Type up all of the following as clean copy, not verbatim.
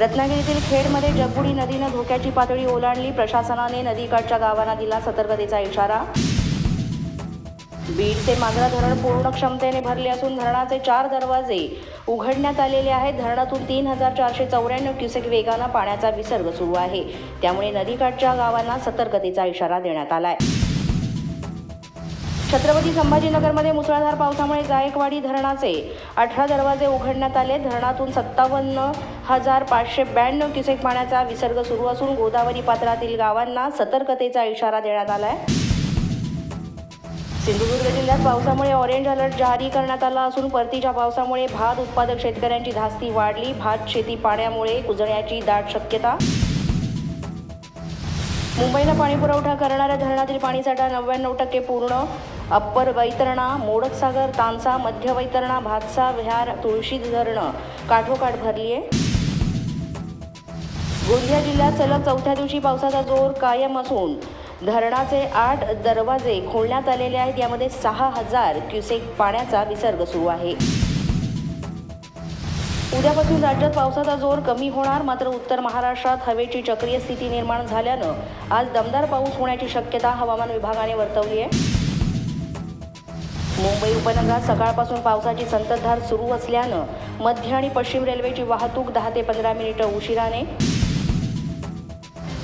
रत्नागिरीतील खेडमध्ये जगबुडी नदीनं धोक्याची पातळी ओलांडली. प्रशासनाने नदीकाठच्या गावांना दिला सतर्कतेचा इशारा. बीड ते मांजरा धरण पूर्ण क्षमतेने भरले असून धरणाचे 4 दरवाजे उघडण्यात आलेले आहेत. धरणातून 3494 क्युसेक वेगानं पाण्याचा विसर्ग सुरू आहे. त्यामुळे नदीकाठच्या गावांना सतर्कतेचा इशारा देण्यात आलाय. छत्रपती संभाजीनगरमध्ये मुसळधार पावसामुळे जायकवाडी धरणाचे 18 दरवाजे उघडण्यात आले. धरणातून 57,592 क्युसेक पाण्याचा विसर्ग सुरू असून गोदावरी पात्रातील गावांना सतर्कतेचा इशारा देण्यात आलाय. सिंधुदुर्ग जिल्ह्यात पावसामुळे ऑरेंज अलर्ट जारी करण्यात आला असून परतीच्या पावसामुळे भात उत्पादक शेतकऱ्यांची धास्ती वाढली. भात शेती पाण्यामुळे कुजण्याची दाट शक्यता. मुंबईला पाणीपुरवठा करणाऱ्या धरणातील पाणीसाठा 99% पूर्ण. अप्पर वैतरणा, मोडकसागर, तानसा, मध्य वैतरणा, भातसा, विहार, तुळशी धरणं काठोकाठ भरली आहे. गोंदिया जिल्ह्यात सलग 4थ्या दिवशी पावसाचा जोर कायम असून धरणाचे 8 दरवाजे खोलण्यात आलेले आहेत. यामध्ये 6,000 क्युसेक पाण्याचा विसर्ग सुरू आहे. उद्यापासून राज्यात पावसाचा जोर कमी होणार. मात्र उत्तर महाराष्ट्रात हवेची चक्रीय स्थिती निर्माण झाल्यानं आज दमदार पाऊस होण्याची शक्यता हवामान विभागाने वर्तवली आहे. मुंबई उपनगरात सकाळपासून पावसाची संततधार सुरू असल्यानं मध्य आणि पश्चिम रेल्वेची वाहतूक 10 ते 15 मिनिटं उशिराने.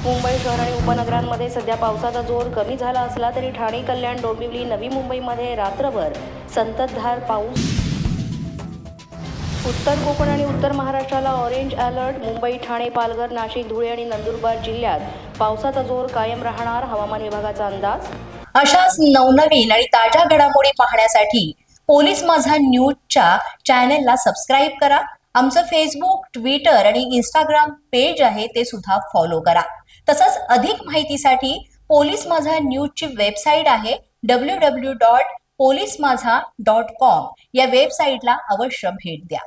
मुंबई शहर आणि उपनगरांमध्ये सध्या पावसाचा जोर कमी झाला असला तरी ठाणे, कल्याण, डोंबिवली, नवी मुंबईमध्ये रात्रभर संततधार पाऊस. उत्तर कोकण आणि उत्तर महाराष्ट्राला ऑरेंज अलर्ट. मुंबई, ठाणे, पालघर, नाशिक, धुळे आणि नंदुरबार जिल्ह्यात पावसाचा जोर कायम राहणार. हवामान विभागाचा अंदाज. अशाच नवनवीन आणि ताज्या घडामोडी पाहण्यासाठी पोलीस माझा न्यूजच्या चॅनेलला सबस्क्राईब करा. आमचं फेसबुक, ट्विटर आणि इंस्टाग्राम पेज आहे ते सुद्धा फॉलो करा. तसंच अधिक माहितीसाठी पोलीस माझा न्यूजची वेबसाईट आहे www.polismazha.com या वेबसाईटला अवश्य भेट द्या.